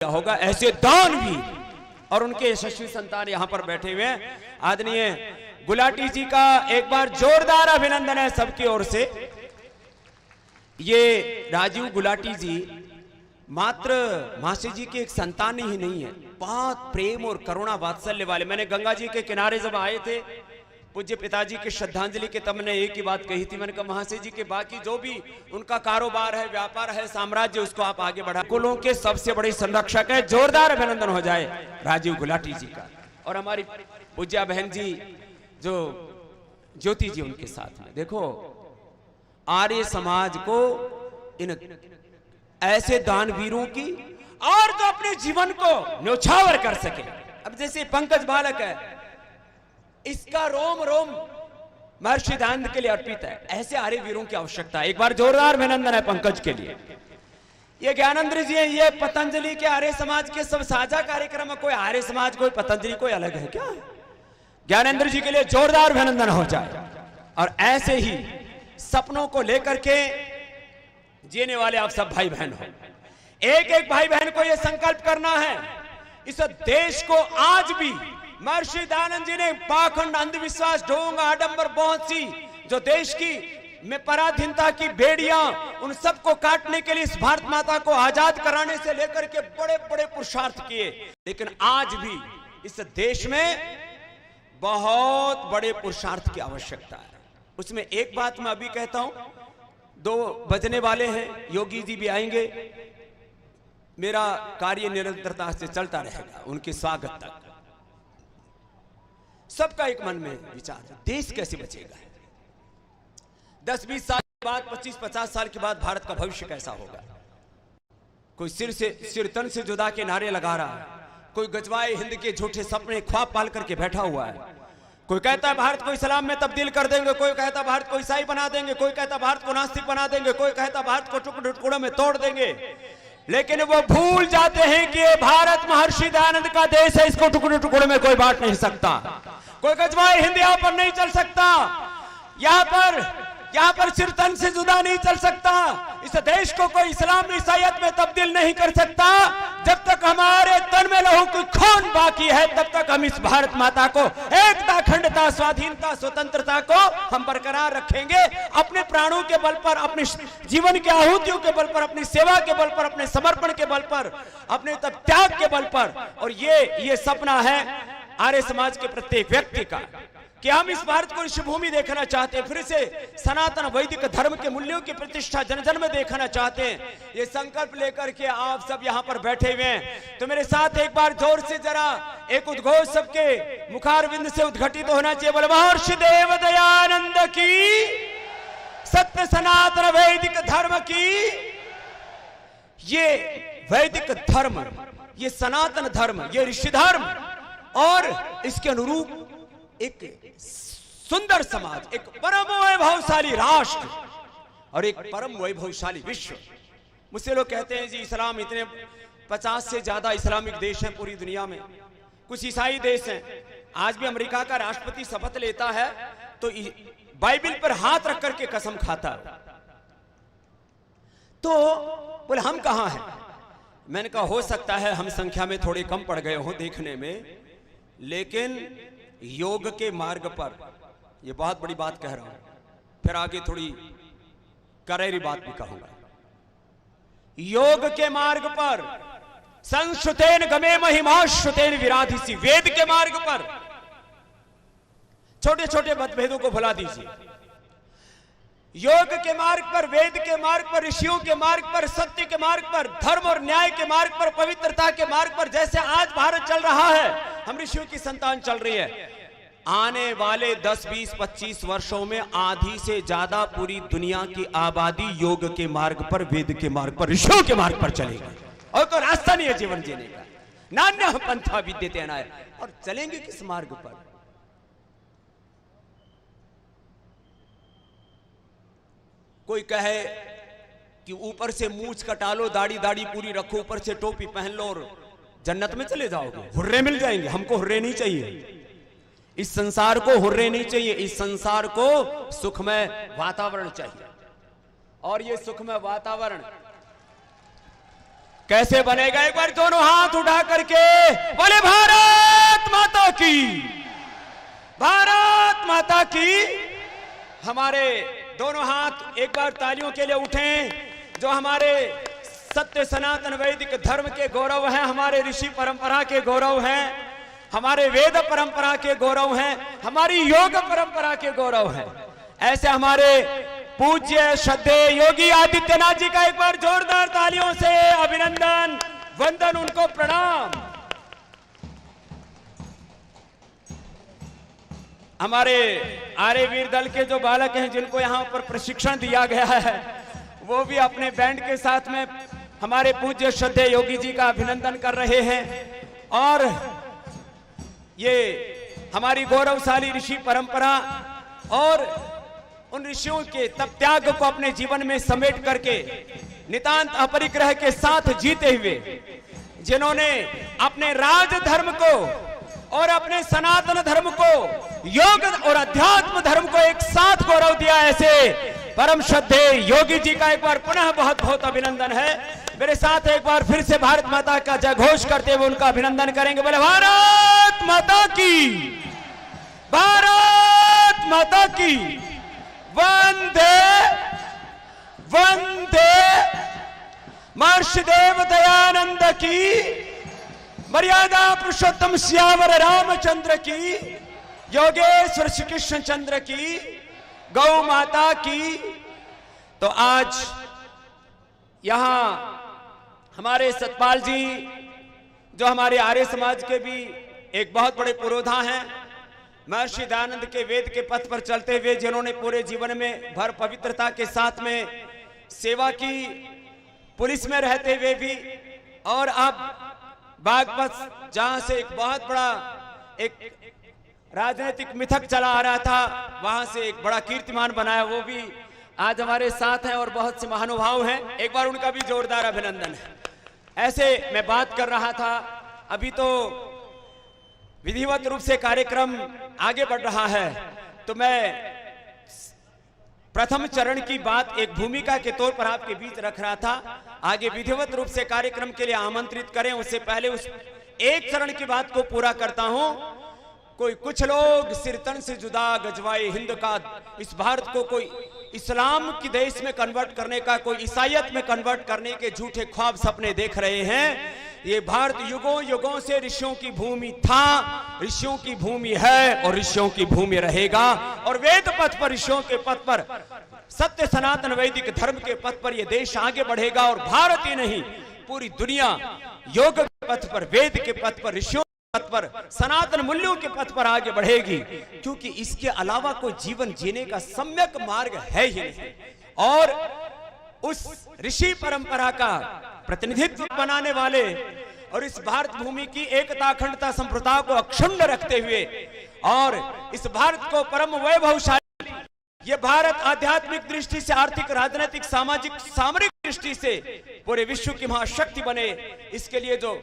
होगा ऐसे दानवीर और उनके यशस्वी संतान यहां पर बैठे हुए हैं। आदरणीय गुलाटी जी का एक बार जोरदार अभिनंदन है सबकी ओर से। ये राजीव गुलाटी जी मात्र मासी जी के एक संतान ही नहीं है, बहुत प्रेम और करुणा वात्सल्य वाले। मैंने गंगा जी के किनारे जब आए थे पूज्य पिताजी की श्रद्धांजलि के, तब मैंने एक ही बात कही थी, मैंने कहा महाशय जी के बाकी जो भी उनका कारोबार है, व्यापार है, साम्राज्य, उसको आप आगे बढ़ा। कुलों के सबसे बड़े संरक्षक है। जोरदार अभिनंदन हो जाए राजीव गुलाटी जी का। और हमारी पूज्या बहन जी जो ज्योति जी उनके साथ में। देखो आर्य समाज को इन ऐसे दानवीरों की और जो अपने जीवन को न्योछावर कर सके। अब जैसे पंकज बालक है, इसका रोम रोम महर्षि दयानंद के लिए अर्पित है। ऐसे आर्य वीरों की आवश्यकता है। एक बार जोरदार अभिनंदन है पंकज के लिए। ये ज्ञानेंद्र जी है, ये पतंजलि के आर्य समाज के सब साझा कार्यक्रम है। कोई आर्य समाज कोई पतंजलि कोई अलग है क्या? ज्ञानेंद्र जी के लिए जोरदार अभिनंदन हो जाए। और ऐसे ही सपनों को लेकर के जीने वाले आप सब भाई बहन हो। एक एक भाई बहन को यह संकल्प करना है, इस देश को आज भी महर्षि दयानंद जी ने पाखंड, अंधविश्वास, ढोंग, आडंबर, बहुत सी जो देश की में पराधीनता की बेड़ियां, उन सबको काटने के लिए इस भारत माता को आजाद कराने से लेकर के बड़े बड़े पुरुषार्थ किए। लेकिन आज भी इस देश में बहुत बड़े पुरुषार्थ की आवश्यकता है। उसमें एक बात मैं अभी कहता हूं, 2 बजने वाले हैं, योगी जी भी आएंगे। मेरा कार्य निरंतरता से चलता रहेगा उनके स्वागत तक। सबका एक मन में विचार है, देश कैसे बचेगा? 10-20 साल के बाद, 25-50 साल के बाद भारत का भविष्य कैसा होगा? कोई सिर तन से जुदा के नारे लगा रहा है, कोई गजवाए हिंद के झूठे सपने ख्वाब पाल करके बैठा हुआ है। कोई कहता है भारत को इस्लाम में तब्दील कर देंगे, कोई कहता है भारत को ईसाई बना देंगे, कोई कहता है भारत को नास्तिक बना देंगे, कोई कहता है भारत को टुकड़े टुकड़ों में तोड़ देंगे। लेकिन वो भूल जाते हैं कि ये भारत महर्षि दयानंद का देश है, इसको टुकड़े टुकड़े में कोई बांट नहीं सकता। कोई गजवाए हिंद यहां पर नहीं चल सकता, यहां पर सिर तन से जुदा नहीं चल सकता। इस देश को कोई इस्लाम ईसाईयत में तब्दील नहीं कर सकता। जब तक हमारे तन में लहू की खून बाकी है, तब तक हम इस भारत माता को एकता, अखंडता, स्वाधीनता, स्वतंत्रता को हम बरकरार रखेंगे। अपने प्राणों के बल पर, अपने जीवन के आहुतियों के बल पर, अपनी सेवा के बल पर, अपने समर्पण के बल पर, अपने त्याग के बल पर। और ये सपना है आर्य समाज के प्रत्येक व्यक्ति का कि हम इस भारत को ऋषिभूमि देखना चाहते हैं, फिर से सनातन वैदिक धर्म के मूल्यों की प्रतिष्ठा जन जन में देखना चाहते हैं। ये संकल्प लेकर के आप सब यहाँ पर बैठे हुए हैं, तो मेरे साथ एक बार जोर से जरा एक उद्घोष सबके मुखारविंद से उद्घटित होना चाहिए। बोले महर्षि देव दयानंद की, सत्य सनातन वैदिक धर्म की। ये वैदिक धर्म, ये सनातन धर्म, ये ऋषि धर्म और इसके अनुरूप एक सुंदर समाज, एक परम वैभवशाली राष्ट्र और एक परम वैभवशाली विश्व। मुझसे लोग कहते हैं जी इस्लाम, इतने 50 से ज्यादा इस्लामिक देश हैं पूरी दुनिया में, कुछ ईसाई देश हैं। आज भी अमेरिका का राष्ट्रपति शपथ लेता है तो बाइबल पर हाथ रख करके कसम खाता है। तो बोले हम कहां हैं? मैंने कहा हो सकता है हम संख्या में थोड़े कम पड़ गए हो देखने में, लेकिन योग के मार्ग पर, यह बहुत बड़ी बात कह रहा हूं, फिर आगे थोड़ी करेरी बात भी कहूंगा। योग के मार्ग पर संश्रुतेन गमे महिमाश्रुतेन विराधिसी, वेद के मार्ग पर छोटे छोटे मतभेदों को भुला दीजिए। योग के मार्ग पर, वेद के मार्ग पर, ऋषियों के मार्ग पर, सत्य के मार्ग पर, धर्म और न्याय के मार्ग पर, पवित्रता के मार्ग पर, जैसे आज भारत चल रहा है, हम ऋषियों की संतान चल रही है। आने वाले 10, 20, 25 वर्षों में आधी से ज्यादा पूरी दुनिया की आबादी योग के मार्ग पर, वेद के मार्ग पर, ऋषियों के मार्ग पर चलेगी। और कोई रास्ता नहीं है जीवन जीने का। नान्य पंथा विद्यते अनाय। और चलेंगे किस मार्ग पर? कोई कहे कि ऊपर से मूछ कटा लो, दाढ़ी पूरी रखो, ऊपर से टोपी पहन लो और जन्नत में चले जाओगे, हुर्रे मिल जाएंगे। हमको हुर्रे नहीं चाहिए, इस संसार को हुर्रे नहीं चाहिए, इस संसार को सुखमय वातावरण चाहिए। और ये सुखमय वातावरण कैसे बनेगा? एक बार दोनों हाथ उठा करके बोले भारत माता की, भारत माता की। हमारे दोनों हाथ एक बार तालियों के लिए उठें, जो हमारे सत्य सनातन वैदिक धर्म के गौरव हैं, हमारे ऋषि परंपरा के गौरव हैं, हमारे वेद परंपरा के गौरव हैं, हमारी योग परंपरा के गौरव हैं। ऐसे हमारे पूज्य श्रद्धेय योगी आदित्यनाथ जी का एक बार जोरदार तालियों से अभिनंदन, वंदन, उनको प्रणाम। हमारे आर्यवीर दल के जो बालक हैं, जिनको यहां पर प्रशिक्षण दिया गया है, वो भी अपने बैंड के साथ में हमारे पूज्य श्रद्धेय योगी जी का अभिनंदन कर रहे हैं। और ये हमारी गौरवशाली ऋषि परंपरा और उन ऋषियों के तप त्याग को अपने जीवन में समेट करके नितांत अपरिग्रह के साथ जीते हुए, जिन्होंने अपने राज धर्म को और अपने सनातन धर्म को, योग और अध्यात्म धर्म को एक साथ गौरव दिया, ऐसे परम श्रद्धेय योगी जी का एक बार पुनः बहुत बहुत अभिनंदन है। मेरे साथ एक बार फिर से भारत माता का जय घोष करते हुए उनका अभिनंदन करेंगे। बोले भारत माता की, भारत माता की, वंदे वंदे। महर्षि देव दयानंद की, मर्यादा पुरुषोत्तम श्यावर रामचंद्र की, योगेश्वर श्री कृष्ण चंद्र की, गौ माता की। तो आज यहां हमारे सतपाल जी, जो हमारे आर्य समाज के भी एक बहुत बड़े पुरोधा हैं, महर्षि दयानंद के वेद के पथ पर चलते हुए जिन्होंने पूरे जीवन में भर पवित्रता के साथ में सेवा की, पुलिस में रहते हुए भी, और अब बागपत जहां से एक बहुत बड़ा एक राजनीतिक मिथक चला आ रहा था, वहां से एक बड़ा कीर्तिमान बनाया, वो भी आज हमारे साथ हैं और बहुत से महानुभाव हैं। एक बार उनका भी जोरदार अभिनंदन है। ऐसे मैं बात कर रहा था, अभी तो विधिवत रूप से कार्यक्रम आगे बढ़ रहा है, तो मैं प्रथम चरण की बात एक भूमिका के तौर पर आपके बीच रख रहा था। आगे विधिवत रूप से कार्यक्रम के लिए आमंत्रित करें, उससे पहले उस एक चरण की बात को पूरा करता हूं। कुछ लोग सिरतन से जुदा गजवाए हिंद का, इस भारत को कोई इस्लाम की देश में कन्वर्ट करने का, कोई ईसाइयत में कन्वर्ट करने के झूठे ख्वाब सपने देख रहे हैं। ये भारत युगों युगों से ऋषियों की भूमि था, ऋषियों की भूमि है और ऋषियों की भूमि रहेगा। और वेद पथ पर, ऋषियों के पथ पर, सत्य सनातन वैदिक धर्म के पथ पर यह देश आगे बढ़ेगा। और भारत ही नहीं, पूरी दुनिया योग के पथ पर, वेद के पथ पर, ऋषियों के पथ पर, सनातन मूल्यों के पथ पर आगे बढ़ेगी, क्योंकि इसके अलावा कोई जीवन जीने का सम्यक मार्ग है ही नहीं। और उस ऋषि परंपरा का प्रतिनिधित्व बनाने वाले और इस भारत भूमि की एकता, अखंडता, संप्रभुता को अक्षुण्ण रखते हुए और इस भारत को परम वैभवशाली, ये भारत आध्यात्मिक दृष्टि से, आर्थिक, राजनीतिक, सामाजिक, सामरिक दृष्टि से पूरे विश्व की महाशक्ति बने, इसके लिए जो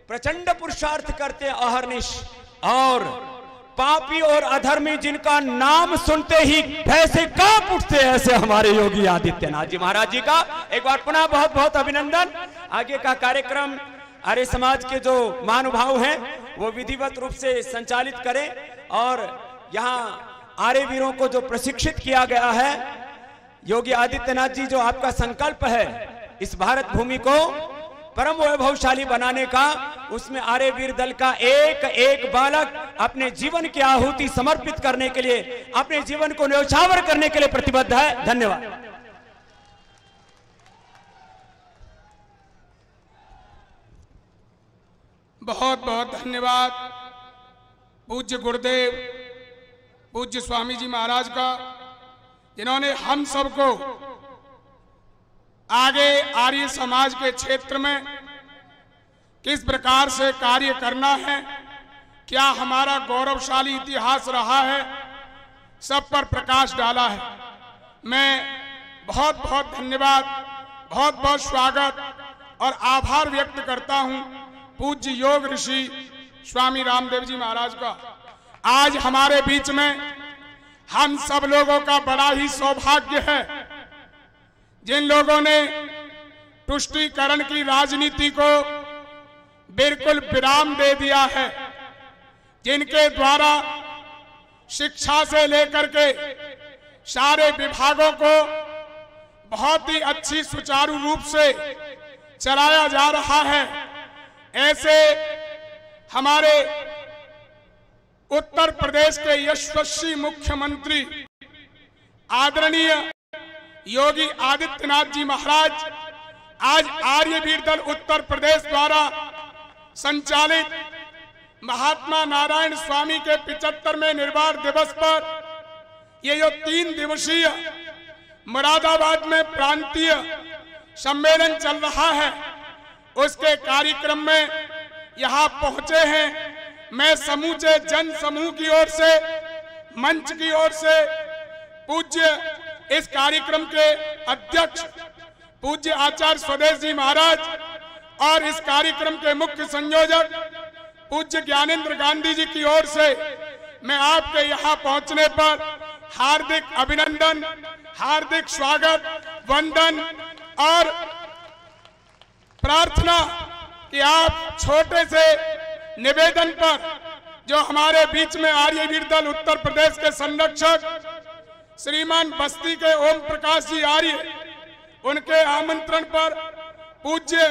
प्रचंड पुरुषार्थ करते अहर्निश, और पापी और अधर्मी जिनका नाम सुनते ही भैंसे कांप उठते हैं, ऐसे हमारे योगी आदित्यनाथ जी महाराज जी का एक बार पुनः बहुत बहुत अभिनंदन। आगे का कार्यक्रम आर्य समाज के जो महानुभाव हैं वो विधिवत रूप से संचालित करें। और यहाँ आर्य वीरों को जो प्रशिक्षित किया गया है, योगी आदित्यनाथ जी, जो आपका संकल्प है इस भारत भूमि को परम वैभवशाली बनाने का, उसमें आर्य वीर दल का एक एक बालक अपने जीवन की आहुति समर्पित करने के लिए, अपने जीवन को न्यौछावर करने के लिए प्रतिबद्ध है। धन्यवाद। बहुत बहुत धन्यवाद पूज्य गुरुदेव, पूज्य स्वामी जी महाराज का, जिन्होंने हम सबको आगे आर्य समाज के क्षेत्र में किस प्रकार से कार्य करना है, क्या हमारा गौरवशाली इतिहास रहा है, सब पर प्रकाश डाला है। मैं बहुत बहुत धन्यवाद, बहुत बहुत स्वागत और आभार व्यक्त करता हूं पूज्य योग ऋषि स्वामी रामदेव जी महाराज का। आज हमारे बीच में हम सब लोगों का बड़ा ही सौभाग्य है, जिन लोगों ने तुष्टीकरण की राजनीति को बिल्कुल विराम दे दिया है, जिनके द्वारा शिक्षा से लेकर के सारे विभागों को बहुत ही अच्छी सुचारू रूप से चलाया जा रहा है, ऐसे हमारे उत्तर प्रदेश के यशस्वी मुख्यमंत्री आदरणीय योगी आदित्यनाथ जी महाराज आज आर्यवीर दल उत्तर प्रदेश द्वारा संचालित महात्मा नारायण स्वामी के 75वें निर्वाण दिवस पर ये जो 3 दिवसीय मुरादाबाद में प्रांतीय सम्मेलन चल रहा है, उसके कार्यक्रम में यहाँ पहुंचे हैं। मैं समूचे जन समूह की ओर से, मंच की ओर से, पूज्य इस कार्यक्रम के अध्यक्ष पूज्य आचार्य स्वदेश जी महाराज और इस कार्यक्रम के मुख्य संयोजक पूज्य ज्ञानेंद्र गांधी जी की ओर से मैं आपके यहाँ पहुंचने पर हार्दिक अभिनंदन, हार्दिक स्वागत, वंदन और प्रार्थना कि आप छोटे से निवेदन पर जो हमारे बीच में आर्यवीर दल उत्तर प्रदेश के संरक्षक श्रीमान बस्ती के ओम प्रकाश जी आर्य, उनके आमंत्रण पर पूज्य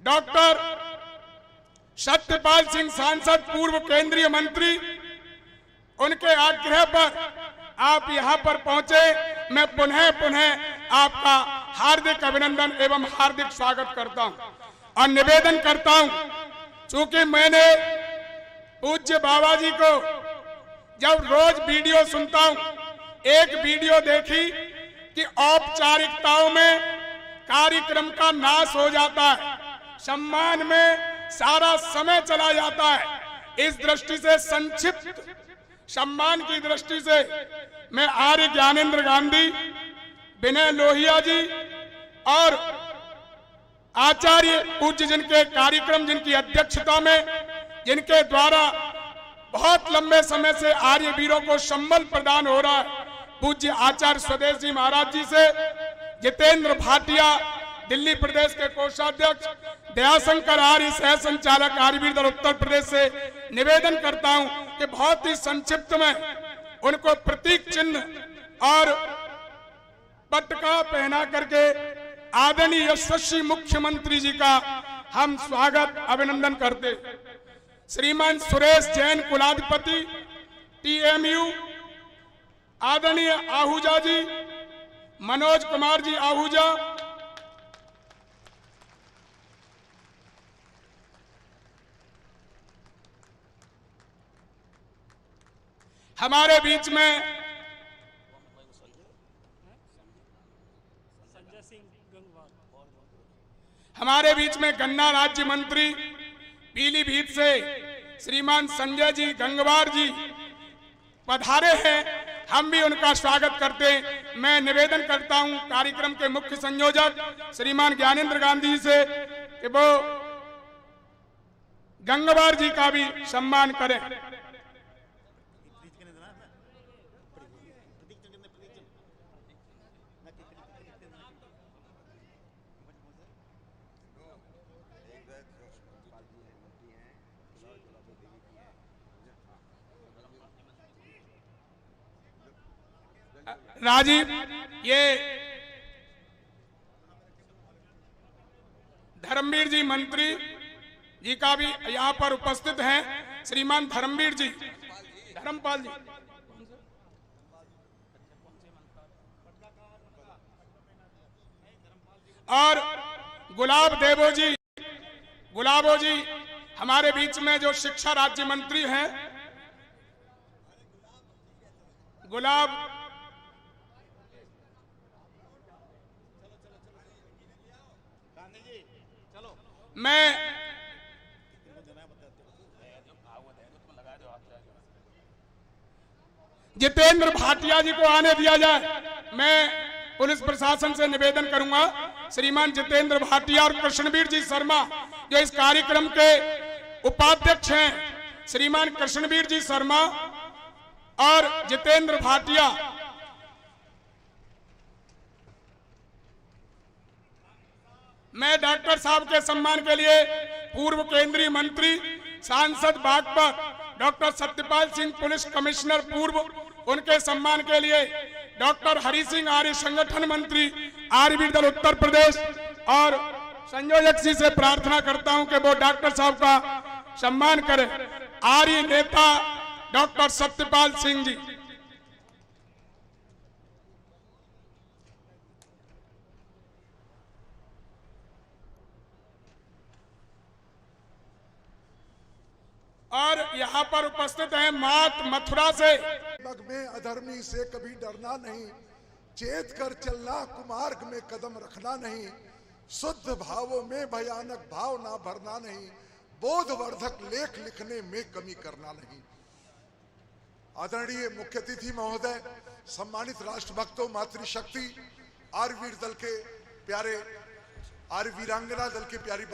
डॉक्टर सत्यपाल सिंह सांसद पूर्व केंद्रीय मंत्री, उनके आग्रह पर आप यहां पर पहुंचे। मैं पुनः आपका हार्दिक अभिनंदन एवं हार्दिक स्वागत करता हूं और निवेदन करता हूं, चूंकि मैंने पूज्य बाबा जी को जब रोज वीडियो सुनता हूं, एक वीडियो देखी कि औपचारिकताओं में कार्यक्रम का नाश हो जाता है, सम्मान में सारा समय चला जाता है। इस दृष्टि से संक्षिप्त सम्मान की दृष्टि से मैं आर्य ज्ञानेंद्र गांधी, विनय लोहिया जी और आचार्य पूज्य जिनके कार्यक्रम, जिनकी अध्यक्षता में, जिनके द्वारा बहुत लंबे समय से आर्य वीरों को संबल प्रदान हो रहा है, पूज्य आचार्य स्वदेश जी महाराज जी से, जितेंद्र भाटिया दिल्ली प्रदेश के कोषाध्यक्ष, दयाशंकर आर्य सह संचालक आर्यवीर दल उत्तर प्रदेश से निवेदन करता हूं कि बहुत ही संक्षिप्त में उनको प्रतीक चिन्ह और पटका पहना करके आदरणीय यशस्वी मुख्यमंत्री जी का हम स्वागत अभिनंदन करते। श्रीमान सुरेश जैन कुलाधिपति TMU, आदरणीय आहूजा जी, मनोज कुमार जी आहूजा, हमारे बीच में गन्ना राज्य मंत्री पीलीभीत से श्रीमान संजय जी गंगवार जी पधारे हैं, हम भी उनका स्वागत करते हैं। मैं निवेदन करता हूं कार्यक्रम के मुख्य संयोजक श्रीमान ज्ञानेंद्र गांधी से कि वो गंगवार जी का भी सम्मान करें। राजीव, ये धर्मवीर जी मंत्री जी का भी यहाँ पर उपस्थित हैं, श्रीमान धर्मवीर जी, धर्मपाल जी, और गुलाबो जी हमारे बीच में जो शिक्षा राज्य मंत्री हैं, गुलाब मैं जितेंद्र भाटिया जी को आने दिया जाए। मैं पुलिस प्रशासन से निवेदन करूंगा, श्रीमान जितेंद्र भाटिया और कृष्णवीर जी शर्मा जो इस कार्यक्रम के उपाध्यक्ष हैं, श्रीमान कृष्णवीर जी शर्मा और जितेंद्र भाटिया मैं डॉक्टर साहब के सम्मान के लिए पूर्व केंद्रीय मंत्री सांसद Baghpat doctor Satyapal Singh police commissioner पूर्व, उनके सम्मान के लिए डॉक्टर हरि सिंह आर्य संगठन मंत्री आर्यवीर दल उत्तर प्रदेश और संयोजक जी से प्रार्थना करता हूं कि वो डॉक्टर साहब का सम्मान करें। आर्य नेता डॉक्टर सत्यपाल सिंह जी। और यहाँ पर उपस्थित हैं मात मथुरा से। में अधर्मी से कभी डरना नहीं, चेत कर चलना कुमार्ग में कदम रखना नहीं, शुद्ध भावों में भयानक भाव ना भरना नहीं, बोधवर्धक लेख लिखने में कमी करना नहीं। आदरणीय मुख्य अतिथि महोदय, सम्मानित राष्ट्रभक्तों, मातृशक्ति, आर्यवीर दल के प्यारे, आर्य वीरांगना दल के प्यारी